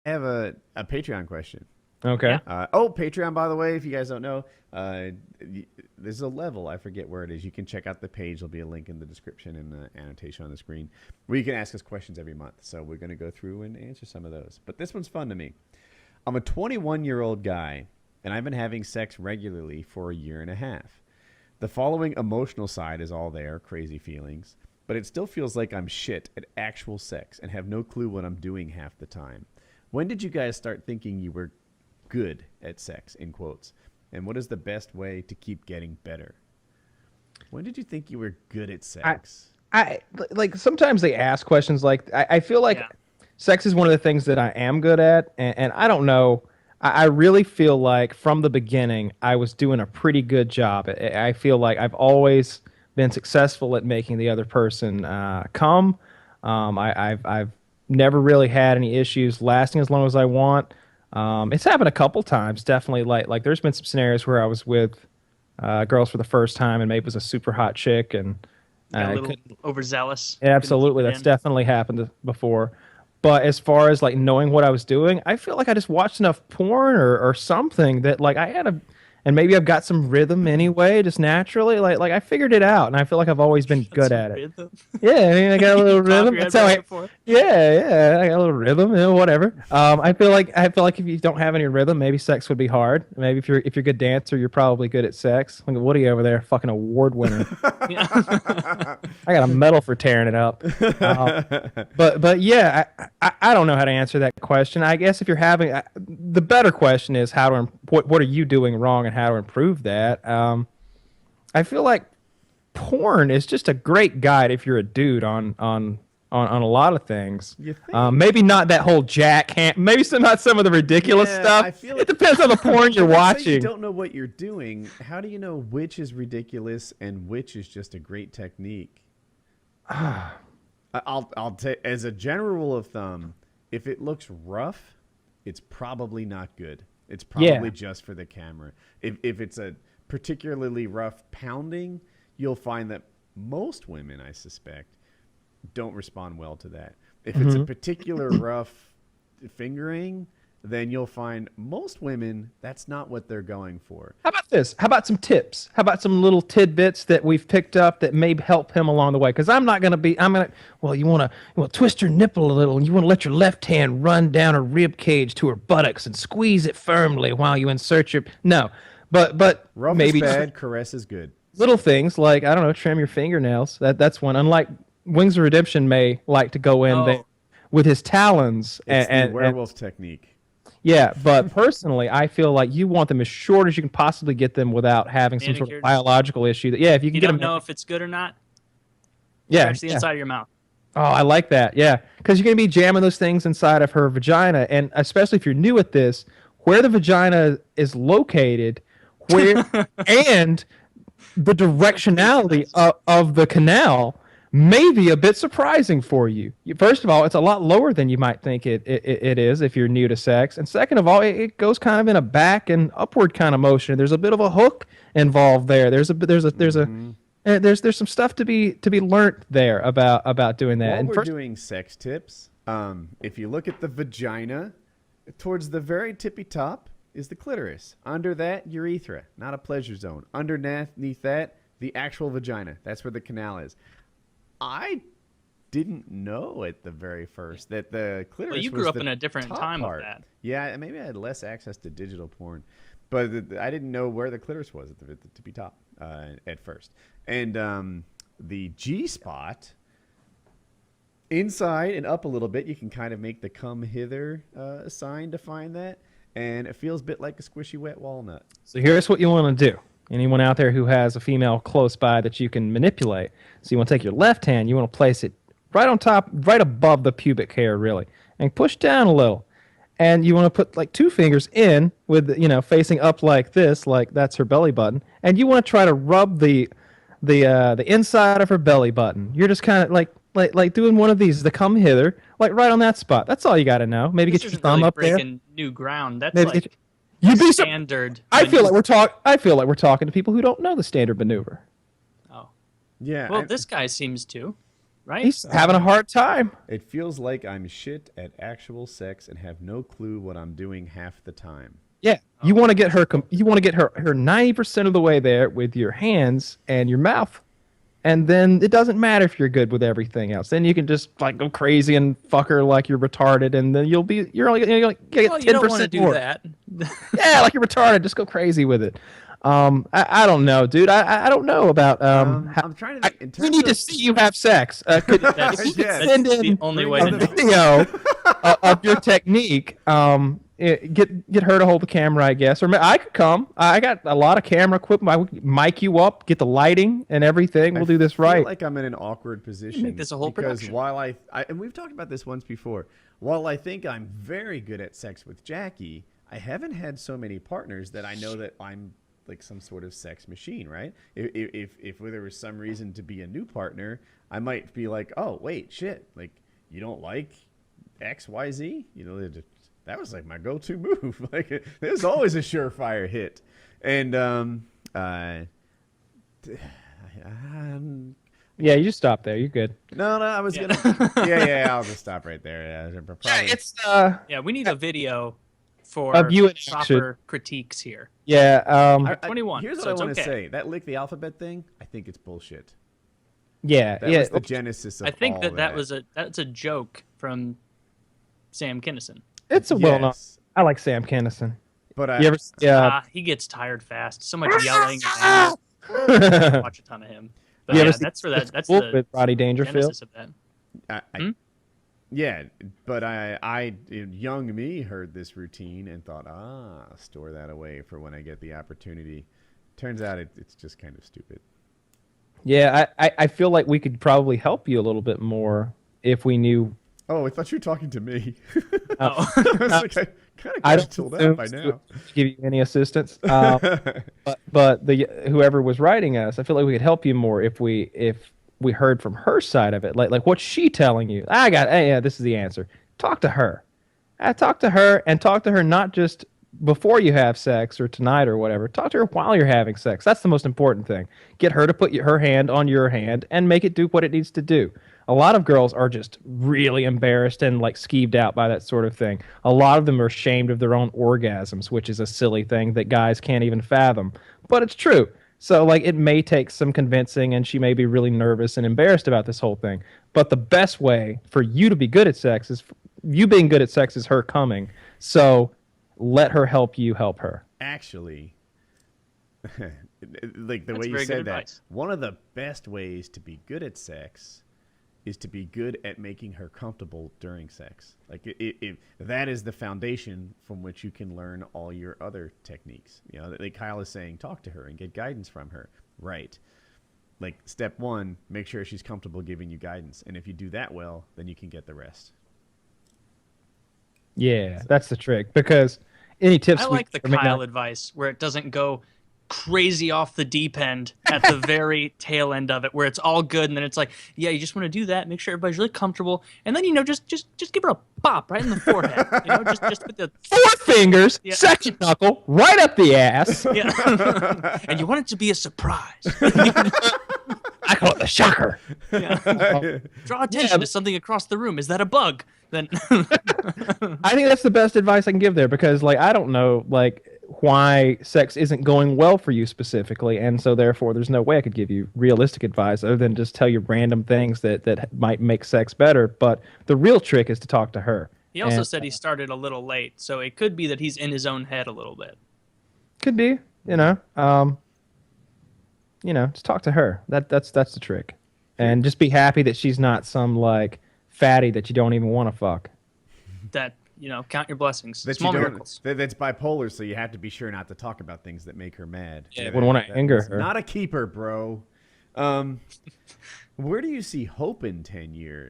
I have a Patreon question. Okay. Yeah. Patreon, by the way, if you guys don't know, there's a level. I forget where it is. You can check out the page. There'll be a link in the description and the annotation on the screen where you can ask us questions every month. So we're going to go through and answer some of those. But this one's fun to me. I'm a 21-year-old guy, and I've been having sex regularly for a year and a half. The following emotional side is all there, crazy feelings, but it still feels like I'm shit at actual sex and have no clue what I'm doing half the time. When did you guys start thinking you were good at sex, in quotes? And what is the best way to keep getting better? When did you think you were good at I, sex? I like sometimes they ask questions like I feel like Yeah. sex is one of the things that I am good at, and I don't know. I really feel like from the beginning I was doing a pretty good job. I feel like I've always been successful at making the other person come. I've never really had any issues lasting as long as I want. It's happened a couple times, definitely. Like there's been some scenarios where I was with girls for the first time, and maybe it was a super hot chick, and Got a I little could overzealous. Couldn't keep absolutely it that's in. definitely happened before. But as far as like knowing what I was doing, I feel like I just watched enough porn or something that like I had a, and maybe I've got some rhythm anyway, just naturally. Like I figured it out, and I feel like I've always been That's good a at it. rhythm. Yeah, I mean, I got a little You pop rhythm. your head That's how back I. and forth. Yeah, I got a little rhythm, whatever. I feel like if you don't have any rhythm, maybe sex would be hard. Maybe if you're a good dancer, you're probably good at sex. Look at Woody over there, fucking award winner. Yeah. I got a medal for tearing it up. Uh, but yeah, I don't know how to answer that question. I guess if you're having the better question is how to what are you doing wrong and how to improve that. I feel like porn is just a great guide if you're a dude on a lot of things. You think? Maybe not that whole jack hand. Maybe not some of the ridiculous Yeah, stuff. I feel It like depends on the porn you're if let's say you watching. don't know what you're doing, how do you know which is ridiculous and which is just a great technique? I'll take as a general rule of thumb, if it looks rough, it's probably not good. It's Yeah. probably just for the camera. If it's a particularly rough pounding, you'll find that most women, I suspect, don't respond well to that. If it's a hmm particular rough fingering, then you'll find most women that's not what they're going for. How about this? How about some tips? How about some little tidbits that we've picked up that may help him along the way? Because I'm not going to be. I'm going to. Well, you want to twist her nipple a little, and you want to let your left hand run down her rib cage to her buttocks and squeeze it firmly while you insert your. No, but Rough is maybe bad, caress is good. little things like I don't know, trim your fingernails. That's one. Unlike Wings of Redemption may like to go in there Oh, with his talons It's the and werewolf technique. yeah, but personally, I feel like you want them as short as you can possibly get them without having some sort of manicured. biological issue. That yeah, if you can You get don't them, know if it's good or not. yeah, Scratch the yeah. inside of your mouth. Oh, I like that. Yeah, because you're gonna be jamming those things inside of her vagina, and especially if you're new at this, where the vagina is located, where and the directionality of the canal may be a bit surprising for you. First of all, it's a lot lower than you might think it is if you're new to sex. And second of all, it goes kind of in a back and upward kind of motion. There's a bit of a hook involved there. There's some stuff to be learnt there about doing that. While And we're first, doing sex tips, if you look at the vagina, towards the very tippy top is the clitoris. Under that, urethra, not a pleasure zone. Underneath that, the actual vagina. That's where the canal is. I didn't know at the very first that the clitoris Well, you was grew up the in a different top time of part. that. Yeah, maybe I had less access to digital porn, but I didn't know where the clitoris was at the tippy top at first. And the G spot inside and up a little bit, you can kind of make the come hither sign to find that, and it feels a bit like a squishy wet walnut. so here's what you want to do. Anyone out there who has a female close by that you can manipulate. So you want to take your left hand, you want to place it right on top, right above the pubic hair, really, and push down a little. And you want to put like two fingers in with facing up like this, like that's her belly button, and you want to try to rub the inside of her belly button. You're just kind of like doing one of these, the come hither, like right on that spot. That's all you got to know. Maybe This get your isn't thumb really up there. breaking new ground. That's Maybe like you'd be sur- standard. I feel like maneuver. I feel like we're talking to people who don't know the standard maneuver. Oh. Yeah, Well, this guy seems to. right? He's having a hard time. It feels like I'm shit at actual sex and have no clue what I'm doing half the time. Yeah, you want to get her. You want to get her 90% of the way there with your hands and your mouth, and then it doesn't matter if you're good with everything else. Then you can just like go crazy and fuck her like you're retarded, and then you're only gonna get 10% Well, you don't want to do more. that. Yeah, like you're retarded. Just go crazy with it. I don't know, dude. I don't know about I'm trying to think, in we terms need to of- see you have sex. Could That's, you Yes. send that's the in only bring way on to the know. video of your technique? Get her to hold the camera, I guess, or I could come. I got a lot of camera equipment. I would mic you up, get the lighting and everything. We'll do this I feel right. like I'm in an awkward position. make this a whole because production. while I and we've talked about this once before, while I think I'm very good at sex with Jackie, I haven't had so many partners that I know that I'm like some sort of sex machine, right? If there was some reason to be a new partner, I might be like, oh wait, shit, like you don't like XYZ, you know. That was like my go-to move. Like there's always a surefire hit, and Yeah, you just stop there. You're good. no, I was Yeah. gonna. Yeah, I'll just stop right there. Yeah, probably. It's Yeah, we need a video for Of you in action. proper critiques here. yeah. I- 21, Here's what so I it's want to okay. say. That lick the alphabet thing, I think it's bullshit. Yeah, That yeah. was the genesis of I think all that's a joke from Sam Kinison. It's a well-known. Yes, I like Sam Kinison. but You ever? Yeah. He gets tired fast. So much yelling. And I watch a ton of him. But You yeah, ever see that's where that's Cool the with Roddy Dangerfield? genesis of that. yeah, but I, young me heard this routine and thought, store that away for when I get the opportunity. Turns out it's just kind of stupid. Yeah, I feel like we could probably help you a little bit more if we knew. Oh, I thought you were talking to me. Oh. I was like, I kind I of don't told that assume by to now. give you any assistance. But the whoever was writing us, I feel like we could help you more if we heard from her side of it. Like what's she telling you? Yeah, this is the answer. Talk to her. Talk to her and talk to her not just before you have sex or tonight or whatever. Talk to her while you're having sex. That's the most important thing. Get her to put her hand on your hand and make it do what it needs to do. A lot of girls are just really embarrassed and like skeeved out by that sort of thing. A lot of them are ashamed of their own orgasms, which is a silly thing that guys can't even fathom. But it's true. So like it may take some convincing and she may be really nervous and embarrassed about this whole thing. But the best way for you to be good at sex is you being good at sex is her coming. So let her help you help her. Actually, like the That's way you very said good that, advice. one of the best ways to be good at sex is to be good at making her comfortable during sex. Like that is the foundation from which you can learn all your other techniques. You know, like Kyle is saying, talk to her and get guidance from her. Right. Like step one, make sure she's comfortable giving you guidance. And if you do that well, then you can get the rest. Yeah, that's the trick. Because any tips I we like the or may Kyle not- advice where it doesn't go crazy off the deep end at the very tail end of it, where it's all good, and then it's like, yeah, you just want to do that, make sure everybody's really comfortable, and then just give her a pop right in the forehead, just with the 4 fingers, Yeah. second knuckle, right up the ass. yeah, and you want it to be a surprise. I call it the shocker. Draw attention to something across the room. Is that a bug? Then I think that's the best advice I can give there because, like, I don't know, like, why sex isn't going well for you specifically, and so therefore there's no way I could give you realistic advice other than just tell you random things that might make sex better. But the real trick is to talk to her. he also And- said he started a little late, so it could be that he's in his own head a little bit. Could be, just talk to her. That's the trick, and just be happy that she's not some like fatty that you don't even want to fuck. That count your blessings. That Small you don't, miracles. that's bipolar, so you have to be sure not to talk about things that make her mad. Yeah, wouldn't wanna anger that's her. Not a keeper, bro. Where do you see hope in 10 years?